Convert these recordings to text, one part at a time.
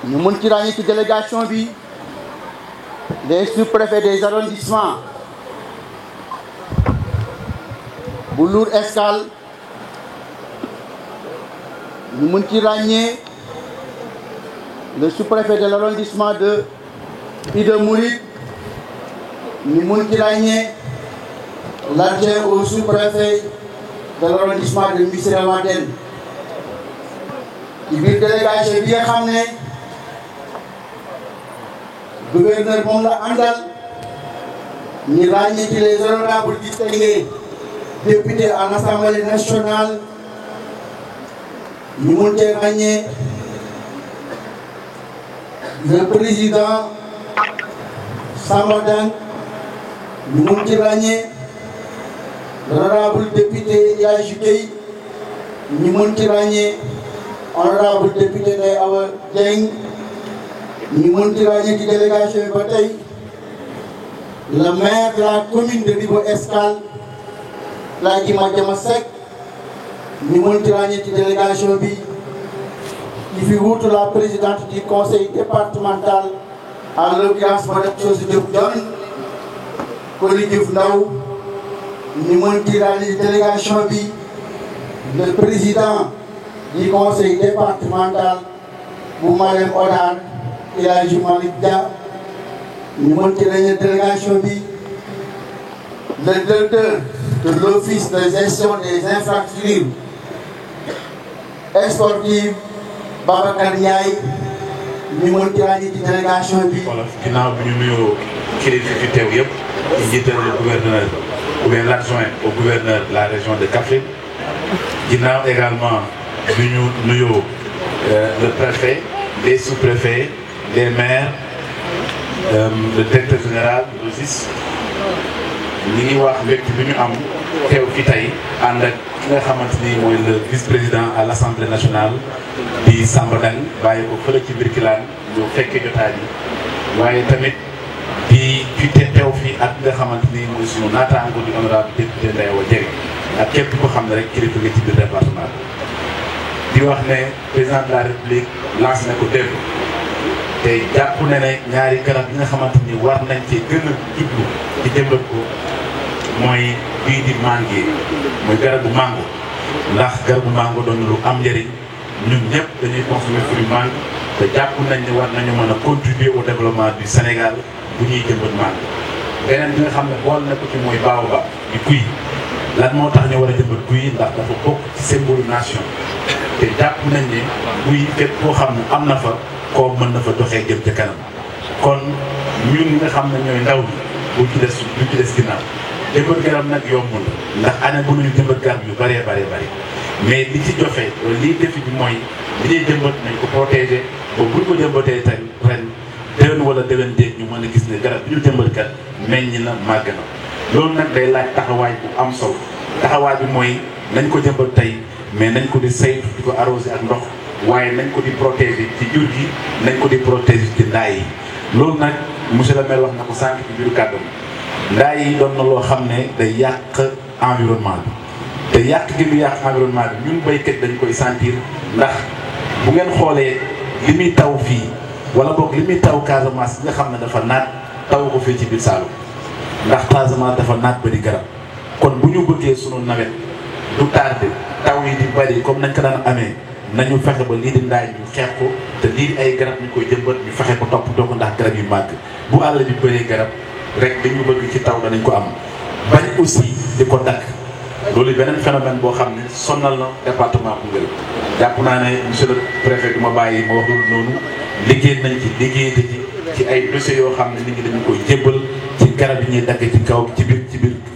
ñu mën ci ràññee ci délégation bi les sous-préfets des arrondissements bu Lour Escale ñu mën ci ràññee le sous-préfet de l'arrondissement de Ida Mouride ñu mën ci ràññee l'adjoint au sous-préfet de l'arrondissement de Missirah Wadène ci biir délégation bi nga xam ne gouverneur moom la àndal ñu ràññee ci les honorables distingués députés à l'Assemblée nationale ñu mën cee ràññee le président Samba Dang ñu mën ci ràññee l'honorable député Yaya Gueye ñu mën ci ràññee honorable député Ndeye Awa Dieng ñu mën ci ràññee ci délégation bi ba tey le maire de la commune de Ribot Escale Laaji Madiama Seck ñu mën ci ràññee ci délégation bi qui fi wuutu la présidente du conseil départemental en l'occurrence madame Chose Diop Dione Coly Diouf Ndaw ñu mën ci ràññee ci délégation bi le président du conseil départemental bu Malem Hodar El Hadji Malick Dia ñu mën ci ràññee délégation bi le directeur de l'office de gestion des infrastructures sportives Babacar Ndiaye ñu mën ci ràññee ci délégation bi. voilà ginnaaw bi ñu nuyoo kilifa fi teew yëpp ci njiital gouverneur ou bien l'adjoint au gouverneur de la région de Kaffrine ginnaaw également bi ñu nuyoo le préfet les sous-préfets les maires le directeur général de l'OSIS ñi ngi wax mbégte bi ñu am teew fi tey ànd ak ki nga xamante ni mooy le vice-président à l'Assemblée nationale di Samba Dang bàyyi ko fële ci Birkilane ñu fekkee jotaay bi waaye tamit di fi teew fi ak nga xamante ni mooy suñu naataango di honorable député Ndeye Awa Dieng ak képp ko xam ne rek kilifa nga ci biir département di wax ne président de la république lancé na ko démb te jàpp na ne ñaari garab yi nga xamante ni war nañ ci gën a jublu ci jëmbat ko mooy bii di mangue mooy garabu mango ndax garabu mango doon lu am njëriñ ñun ñëpp dañuy consommer fruit mangue te jàpp nañ ne war nañu mën a contribuer au développement du Sénégal bu ñuy jëmbat mango. beneen bi nga xam ne bool na ko ci mooy baobab di kuy lan moo tax ñu war a jëmbat kuy ndax dafa bokk ci symbole nation te jàpp nañ ne kuy fépp koo xam ne am na fa koo mën na fa doxee jëm ca kanam kon ñun ñi nga xam ne ñooy ndaw ñi bu ci des ginnaaw jëmbat garab nag yombul ndax année bu ñu jëmbat garab yu bëree mais li ci joxe lii defi bi mooy li ñuy jëmbat nañ ko protéger ba buñ ko jëmbatee tey ren déwén wala déwén déeg ñu mën a gis ne garab bi ñu jëmbat kat meññ na màgg na loolu nag day laaj taxawaay bu am solo taxawaay bi mooy nañ ko jëmbat tey mais nañ ko di saytu di ko arroser ak ndox waaye nañ ko di protéger ci jur gi nañ ko di protéger ci ndaay yi loolu nag monsieur le maire wax na ko sànq ci biiru kàddoom ndaay yi doon na loo xam ne day yàq environnement bi te yàq gi mu yàq environnement bi ñun béykat dañ koy sentir ndax bu ngeen xoolee li muy taw fii wala boog li muy taw Casamance nga xam ne dafa naat taw ko fii ci biir Saloum ndax Casamance dafa naat ba di garab kon bu ñu bëggee sunu nawet du tardé taw yi di bari comme nañ ko daan amee nañu fexe ba lii di ndaay ñu xeex ko te lii ay garab ñu koy jëmbat ñu fexe ko toppatoo ko ndax garab yu màgg bu àll bi bëree garab rek dañu bëgg ci taw danañ ko am bañ aussi di ko dakk loolu beneen phénomène boo xam ne sonal na département Koungheul jàpp naa ne monsieur le préfet du ma bàyyi ma wax loolu noonu liggéey nañ ci liggéey ci ay dossiers yoo xam ne nit ñi dañu koy jébbal ci garab yi ñuy dagg ci kaw ci biir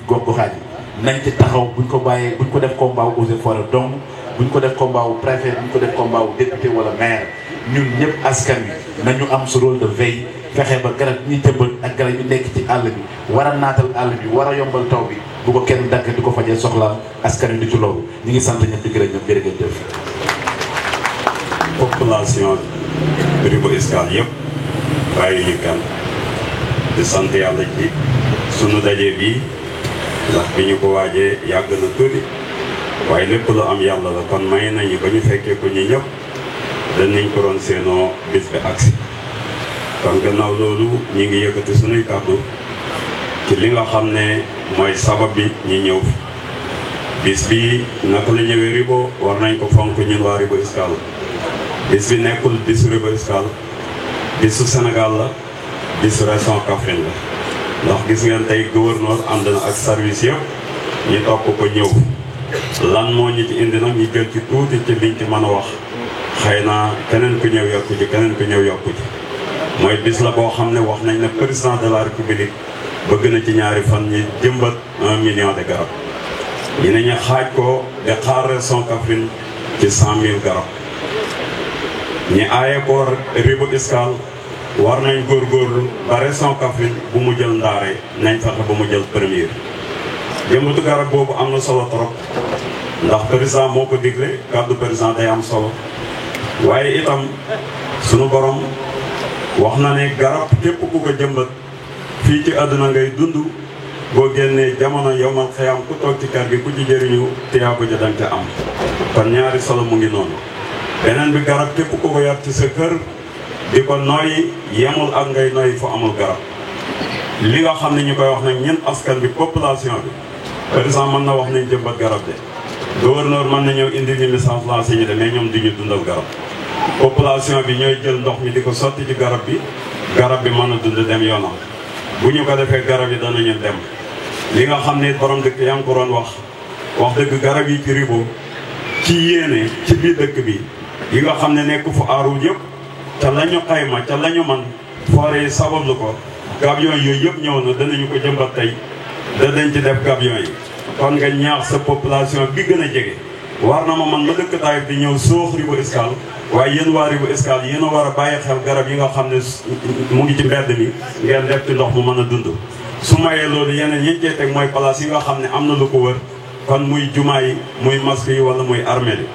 gox-goxaat yi nañ ci taxaw buñ ko bàyyee buñ ko def combat wu eaux et forêts donc buñ ko def combat wu préfet buñ ko def combat wu député wala maire ñun ñëpp askan wi nañu am ce rôle de veille fexe ba garab yi ñuy jëmbat ak garab yi nekk ci àll bi war a naatal àll bi war a yombal taw bi bu ko kenn dagg di ko fajee soxla askan wi di ci loolu ñu ngi sant ñëpp di gërëm ñëpp jërëjëf. population Ribot Escale yëpp bàyyi ñu kan di sant yàlla ci sunu daje bi ndax bi ñu ko waajee yàgg na tuuti waaye lépp lu am yàlla la kon may nañu ba ñu fekkee ko ñu ñëpp danañ ko doon seenoo bis bi agsi kon gannaaw loolu ñi ngi yëkkati sunuy kàddu ci li nga xam ne mooy sabab bi ñi ñëw bis bi naka la ñëwee Ribo war nañ ko fonk ñun waa Ribo Escale bis bi nekkul bisu Ribo Escale bisu Sénégal la bisu région Kaffrine la ndax gis ngeen tey gouverneur ànd na ak service yëpp ñu topp ko ñëw lan moo ñu ci indi nag ñu jël ci tuuti ci liñ ci mën a wax xëy na keneen ku ñëw yokku ci keneen ku ñëw yokku ci mooy bis la boo xam ne wax nañ ne président de la république bëgg na ci ñaari fan ñi jëmbat 1 million de garab ñu ne ñu xaaj ko de xaar région Kaffrine ci 100 000 garab ñi aaye ko Ribo Escale war nañ góorgóorlu ba région Kaffrine bu mu jël ndaare nañ fexe ba mu jël première jëmbatu garab boobu am na solo trop ndax président moo ko digle kàddu président day am solo waaye itam sunu borom wax na ne garab képp ku ko jëmbat fii ci àdduna ngay dund boo génnee jamono yowmal xiyam ku toog ci kër gi ku ci jëriñu tiyaaba ja danga ca am kon ñaari solo mu ngi noonu beneen bi garab képp ku ko yar ci sa kër di ko noyyi yemul ak ngay noyyi fu amul garab li nga xam ne ñu koy wax nag ñun askan bi population bi président mën na wax nañ jëmbat garab de gouverneur mën na ñëw indi ni message lancé ñu de mais ñoom di ñu dundal garab population bi ñooy jël ndox mi di ko sotti ci garab bi mën a dund dem yoonam bu ñu ko defee garab yi danañu dem li nga xam ne borom dëkk yaa ngi ko doon wax dëgg garab yi ci Ribo ci yéene ci biir dëkk bi yi nga xam ne nekk fu aarul yëpp ca la ñu xayma ca la ñu man foore yi sabablu ko gabion yooyu yëpp ñëw na danañu ko jëmbat tey danañ ci def gabion yi kon nga ñaax sa population bi gën a jege war na ma dëkk Taïf di ñëw soox Ribo Escale waaye yéen waa Ribo Escale yéen a war a bàyyi xel garab yi nga xam ne mu ngi ci mbedd mi ngeen def ci ndox mu mën a dund su mayee loolu yeneen yiñ cee teg mooy place yi nga xam ne am na lu ko wër kon muy jumaa yi muy masque yi wala muy armée yi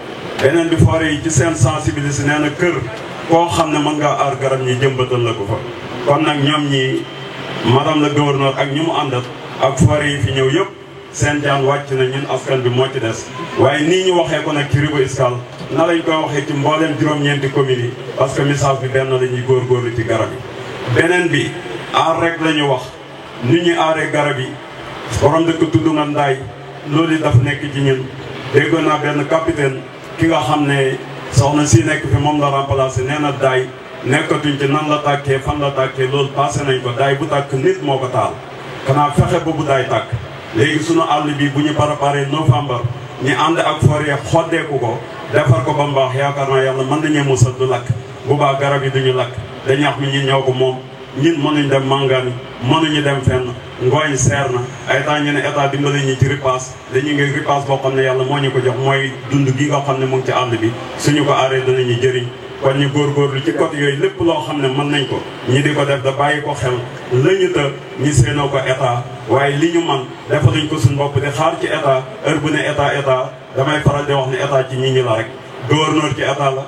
beneen bi foore yi ci seen sensibiliser nee na kër koo xam ne mën ngaa aar garab ñi jëmbatal la ko fa kon nag ñoom ñi madame la gouverneur ak ñi mu àndat ak foore yi fi ñëw yëpp seen jaan wàcc na ñun askan bi moo ci des waaye nii ñu waxee ko nag ci Ribo Escale na lañ koy waxee ci mbooleem juróom-ñeenti communes yi parce que message bi benn la ñuy góorgóorlu ci garab yi beneen bi aar rek la ñu wax nit ñi aaree garab yi borom dëkk tudd nga ndaay loolu daf nekk ci ñun déggoon naa benn capitaine ki nga xam ne soxna si nekk fi moom la remplacé nee na daay nekkatuñ ci nan la tàkkee fan la tàkkee loolu passé nañ ko daay bu tàkk nit moo ko taal xanaa fexe ba bu daay tàkk léegi sunu àll bi bu ñu préparé novembre ñu ànd ak forêt xoddeeku ko defar ko ba mu baax yaakaar naa yàlla mën nañu musal du lakk bu baax garab yi duñu lakk da ñax mi ñun ñoo ko moom ñun mënuñ dem màngaan mënuñu dem fenn ngooñ seer na ay temps ñu ne état dimbali ñu ci ripaas dañu ngi ripaas boo xam ne yàlla moo ñu ko jox mooy dund gi nga xam ne mu ngi ci àll bi suñu ko aaree danañu jëriñ kon ñu góorgóorlu ci côté yooyu lépp loo xam ne mën nañ ko ñi di ko def da bàyyi ko xel lañu ta ñi séenoo ko état waaye li ñu man defaluñ ko suñ bopp di xaar ci état heure bu ne état damay faral di wax ne état ci ñi la rek gouverneur ci état la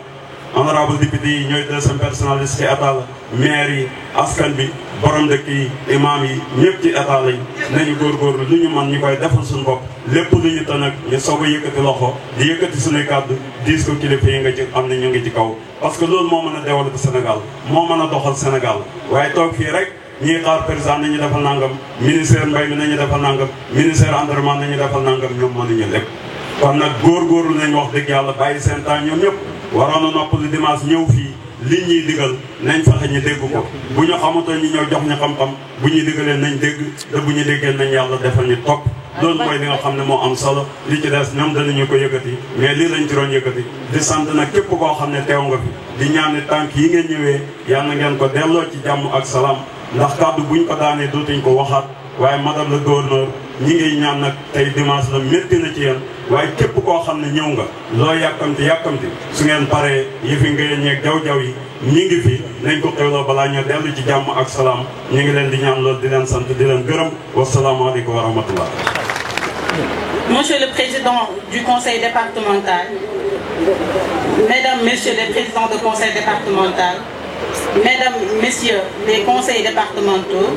honorable député yi ñooy deuxième personnalité ci état la maire yi askan bi borom dëkk yi imam yi ñëpp ci état lañ nañu góorgóorlu lu ñu man ñu koy defal suñu bopp lépp lu ñu ta nag ñu soog a yëkkati loxo di yëkkati suñuy kàddu diis ko kilifa yi nga ci am ne ñu ngi ci kaw parce que loolu moo mën a développer Sénégal moo mën a doxal Sénégal waaye toog fii rek ñii xaar président nañu defal nangam ministère mbay mi nañu defal nangam ministère environnement nañu defal nangam ñoom mënuñu lépp kon nag góorgóorlu nañ wax dëgg yàlla bàyyi seen temps ñoom ñëpp waroon a noppalu dimanche ñëw fii li ñuy digal nañ fexe ñu dégg ko bu ñu xamutoon ñu ñëw jox ñu xam-xam bu ñuy digalee nañ dégg te bu ñu déggee nañ yàlla defal ñu topp loolu mooy li nga xam ne moo am solo li ci des ñoom danañu ko yëkkati mais lii lañ ci doon yëkkati di sant nag képp koo xam ne teew nga fi di ñaan ne tànk yi ngeen ñëwee yal na ngeen ko delloo ci jàmm ak salaam ndax kàddu buñ ko daanee dootuñ ko waxaat waaye madame le gouverneur ñi ngi ñaan nag tey dimanche la métti na ci yéen waaye képp koo xam ne ñëw nga loo yàkkamti su ngeen paree yëfi ngeen ñeeg jaw-jaw yi ñi ngi fi nañ ko xewloo balaa ñoo dellu ci jàmm ak salaam ñi ngi leen di ñaan loolu di leen sant di leen gërëm wasalaamaaleykum wa rahmatullah. Monsieur le Président du Conseil départemental, Mesdames, Messieurs les Présidents de Conseil départemental, Mesdames, Messieurs les conseils départementaux,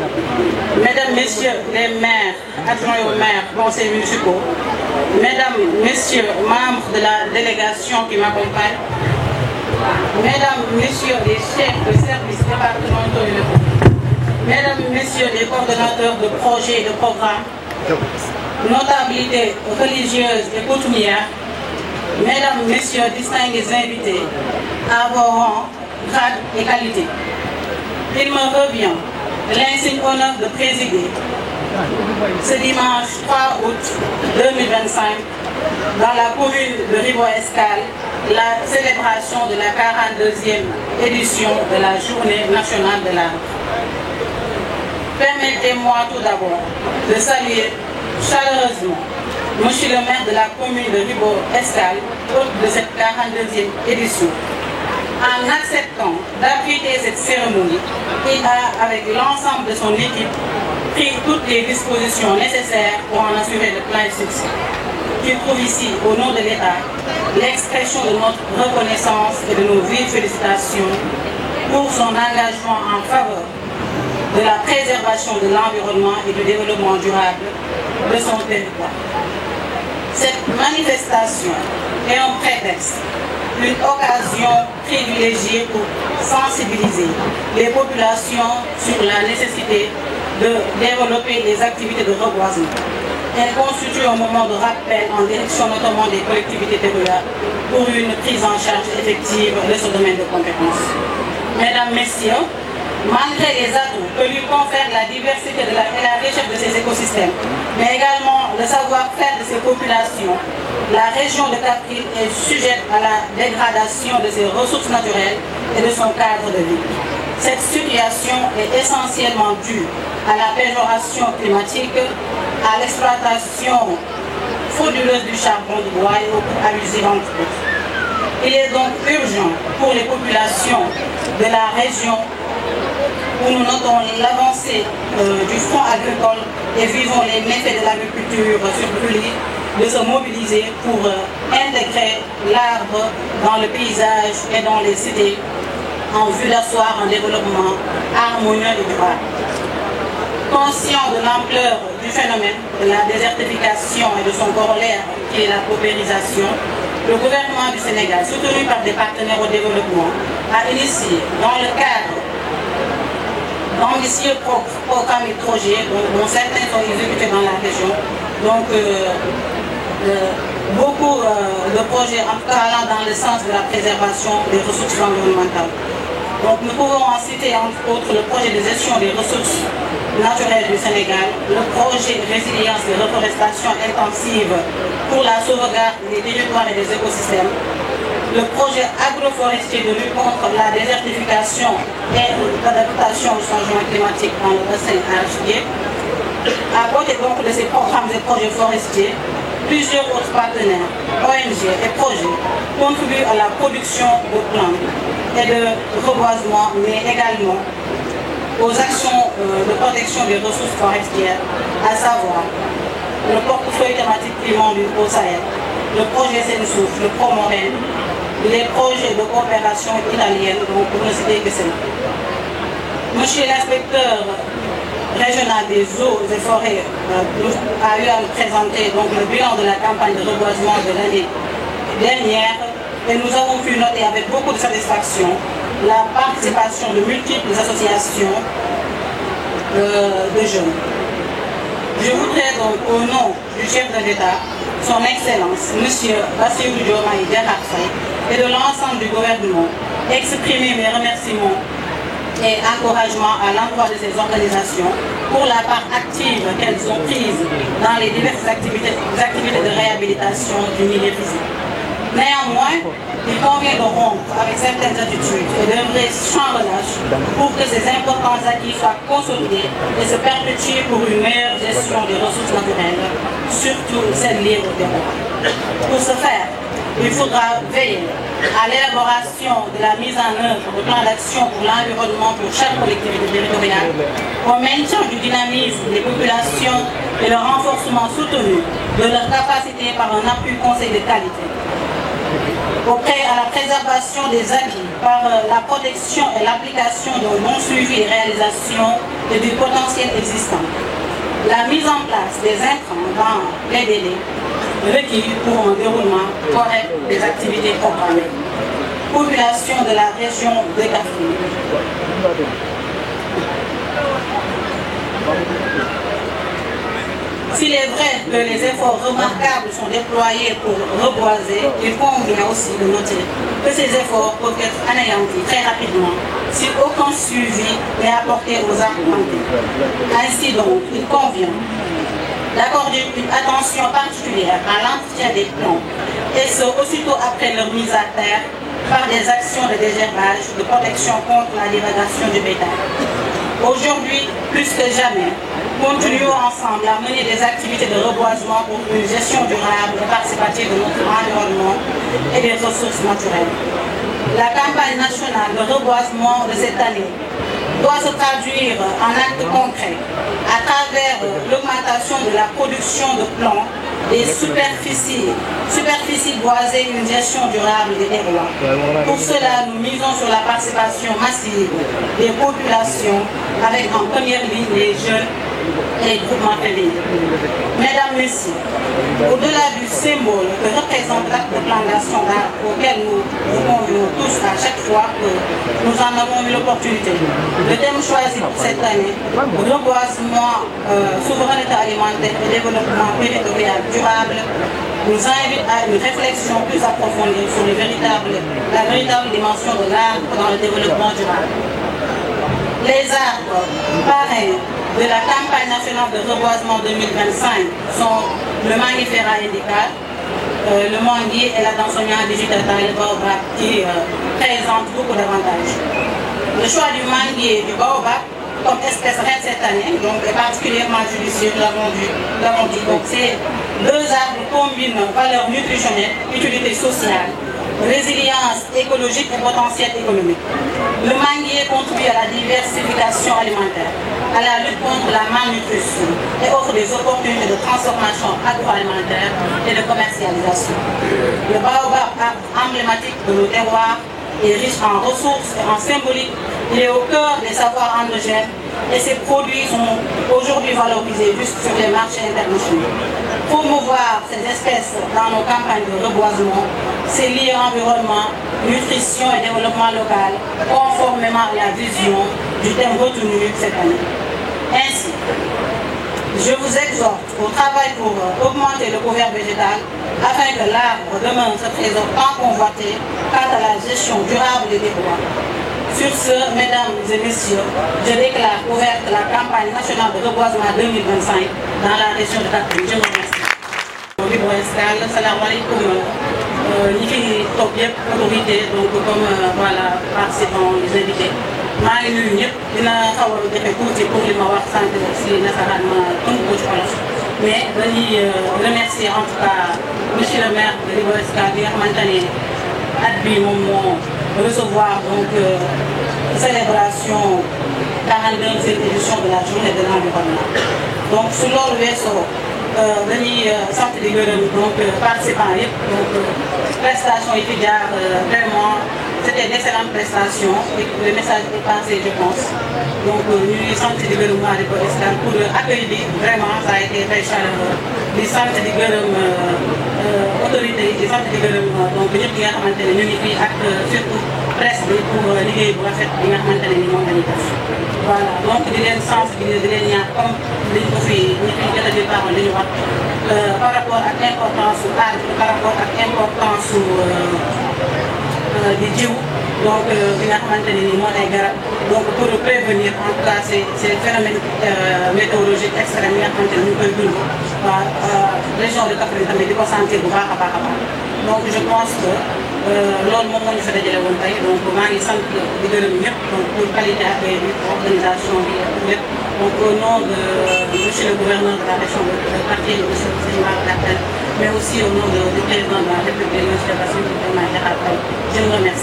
Mesdames, Messieurs les maires, adjoints aux maires, conseils municipaux, Mesdames, Messieurs, membres de la délégation qui m'accompagnent, Mesdames, Messieurs les chefs de services départementaux et locaux, Mesdames, Messieurs les coordonnateurs de projets et de programmes, notabilités religieuses et coutumières, Mesdames, Messieurs, distingués invités, à vos rangs, grades et qualités. Il me revient l'insigne honneur de présider ce dimanche 3 août 2025 dans la commune de Rivo-Escale la célébration de la 42e édition de la Journée nationale de l'art. Permettez-moi tout d'abord de saluer chaleureusement Monsieur le maire de la commune de Rivo-Escale, hôte de cette 42e édition. En acceptant d'appuyer cette cérémonie, il a, avec l'ensemble de son équipe, pris toutes les dispositions nécessaires pour en assurer le plein succès. Je trouve ici, au nom de l'État, l'expression de notre reconnaissance et de nos vives félicitations pour son engagement en faveur de la préservation de l'environnement et du développement durable de son territoire. Cette manifestation est un prétexte, une occasion privilégiée pour sensibiliser les populations sur la nécessité de développer les activités de reboisement. Elle constitue un moment de rappel en direction notamment des collectivités territoriales pour une prise en charge effective de ce domaine de compétences. Mesdames, Messieurs, malgré les atouts que lui confère la diversité et la richesse de ces écosystèmes, mais également le savoir-faire de ses populations, la région de Cap-Skirring est sujette à la dégradation de ses ressources naturelles et de son cadre de vie. Cette situation est essentiellement due à la péjoration climatique, à l'exploitation frauduleuse du charbon de bois et aux coûts abusifs entre autres. Il est donc urgent pour les populations de la région où nous notons l'avancée du front agricole et vivons les méfaits de l'agriculture sur le pays, de se mobiliser pour intégrer l'arbre dans le paysage et dans les cités en vue d'asseoir un développement harmonieux et durable. Conscient de l'ampleur du phénomène de la désertification et de son corollaire qui est la paupérisation, le gouvernement du Sénégal, soutenu par des partenaires au développement, a initié dans le cadre d'ambitieux programmes et projets dont certains sont exécutés dans la région. Donc beaucoup de projets en tout cas allant dans le sens de la préservation des ressources environnementales. Donc nous pouvons en citer entre autres le projet de gestion des ressources naturelles du Sénégal, le projet de résilience et reforestation intensive pour la sauvegarde des territoires et des écosystèmes, le projet agroforestier de lutte contre la désertification et l'adaptation au changement climatique dans le bassin arachidier. À côté donc de ces programmes et projets forestiers, plusieurs autres partenaires, ONG et projets contribuent à la production de plantes et de reboisement, mais également aux actions de protection des ressources forestières, à savoir le portefeuille thématique climat au Sahel, le projet Sensouf, le Promorel, les projets de coopération italienne, donc pour ne citer que cela. Monsieur l'inspecteur régional des eaux et forêts a eu à nous présenter donc, le bilan de la campagne de reboisement de l'année dernière et nous avons pu noter avec beaucoup de satisfaction la participation de multiples associations de jeunes. Je voudrais donc au nom du chef de l'État, son Excellence, M. Bassirou Diomaye Diakhar Faye, et de l'ensemble du gouvernement, exprimer mes remerciements et encouragements à l'endroit de ces organisations pour la part active qu'elles ont prise dans les diverses activités de réhabilitation du milieu physique. Néanmoins, il convient de rompre avec certaines attitudes et d'œuvrer sans relâche pour que ces importants acquis soient consolidés et se perpétuent pour une meilleure gestion des ressources naturelles, surtout celles liées au terroir. Pour ce faire, il faudra veiller à l'élaboration de la mise en œuvre de plans d'action pour l'environnement pour chaque collectivité territoriale, au maintien du dynamisme des populations et le renforcement soutenu de leur capacité par un appui conseil de qualité. À la préservation des acquis par la protection et l'application d'un bon suivi des réalisations et du potentiel existant. La mise en place des intrants dans les délais requis pour un déroulement correct des activités programmées. population de la région de Kaffrine. S'il est vrai que les efforts remarquables sont déployés pour reboiser, il convient aussi de noter que ces efforts peuvent être anéantis très rapidement si aucun suivi n'est apporté aux arbres plantés. Ainsi donc, il convient d'accorder une attention particulière à l'entretien des plants, et ce aussitôt après leur mise à terre par des actions de désherbage, de protection contre la divagation du bétail. Aujourd'hui, plus que jamais, continuons ensemble à mener des activités de reboisement pour une gestion durable et participative de notre environnement et des ressources naturelles. La campagne nationale de reboisement de cette année doit se traduire en actes concrets à travers l'augmentation de la production de plants, des superficies boisées, une gestion durable des terroirs. Pour cela, nous misons sur la participation massive des populations avec en première ligne les jeunes et les groupements féminins. Mesdames, Messieurs, au-delà du symbole que représente l'acte de plantation d'arbres auquel nous vous convions tous à chaque fois que nous en avons eu l'opportunité, le thème choisi pour cette année, reboisement, souveraineté alimentaire et développement territorial durable, nous invite à une réflexion plus approfondie sur la véritable dimension de l'arbre dans le développement durable. Les arbres parrains de la campagne nationale de reboisement 2025 sont le Mangifera indica, le manguier et la dansogna digitata, le baobab, qui présentent beaucoup d'avantages. Le choix du manguier et du baobab comme espèce reine cette année donc, est particulièrement judicieux, nous l'avons dit. Donc ces deux arbres combinent valeurs nutritionnelles, utilité sociale, résilience écologique et potentiel économique. Le manguier contribue à la diversification alimentaire, à la lutte contre la malnutrition et offre des opportunités de transformation agroalimentaire et de commercialisation. Le baobab, emblématique de nos terroirs, est riche en ressources et en symbolique. Il est au cœur des savoirs endogènes et ses produits sont aujourd'hui valorisés juste sur les marchés internationaux. Promouvoir ces espèces dans nos campagnes de reboisement, c'est lier environnement, nutrition et développement local, conformément à la vision du thème retenu cette année. Ainsi, je vous exhorte au travail pour augmenter le couvert végétal afin que l'arbre demeure ce trésor tant convoité quant à la gestion durable des terroirs. Sur ce, mesdames et messieurs, je déclare ouverte la campagne nationale de reboisement 2025 dans la région de Kaffrine. Je vous remercie. Salam alaikum. Ñi fi toog yëpp autorité donc comme voilà participants les invités maa ngi nuyu ñëpp dina xaw a jafe tuuti pour li ma wax sant si nasaraan ma tënk ko ci olof mais dañuy remercier en tout cas monsieur le maire de Ribot Escale bi nga xamante ne at bi moom moo recevoir donc célébration 42e édition de la journée de l'environnement. Donc su loolu weesoo dañuy sant di gërëm donc participants yëpp donc prestation yi fi jaar vraiment c'était d'excellentes prestations et le message est passé je pense. Donc ñuy sant di gërëm waa Ribot Escale pour accueil bi vraiment ça a été très chaleureux. Di sant di gërëm autorités yi di sant di gërëm donc ñëpp ñi nga xamante ne ñu ngi fii ak surtout presse bi pour liggéey bu rafet bi nga xamante ne ni moom la ñuy def. Voilà donc di leen sensibiliser di leen ñaax comme liñ ko fi ñi fi jot a di parole li ñu wax par rapport ak importance su arbre par rapport ak importance su di jiw donc bi nga xamante ne ni moo ay garab donc pour prévenir en tout cas ces phénomènes météorologiques extrêmes yi nga xamante ne ñu koy dund waa région de Kaffrine tamit di ko sentir bu baax a baax a baax donc je pense que loolu moom moo ñu fa dajale woon tey donc maa ngi sant di gërëm ñëpp donc pour qualité accueil bi organisation bi lépp donc au nom de monsieur le gouverneur de la région de Kaffrine monsieur Marc Latel mais aussi au nom du président de la République monsieur Bassirou Diomaye Diakhar Faye je vous remercie.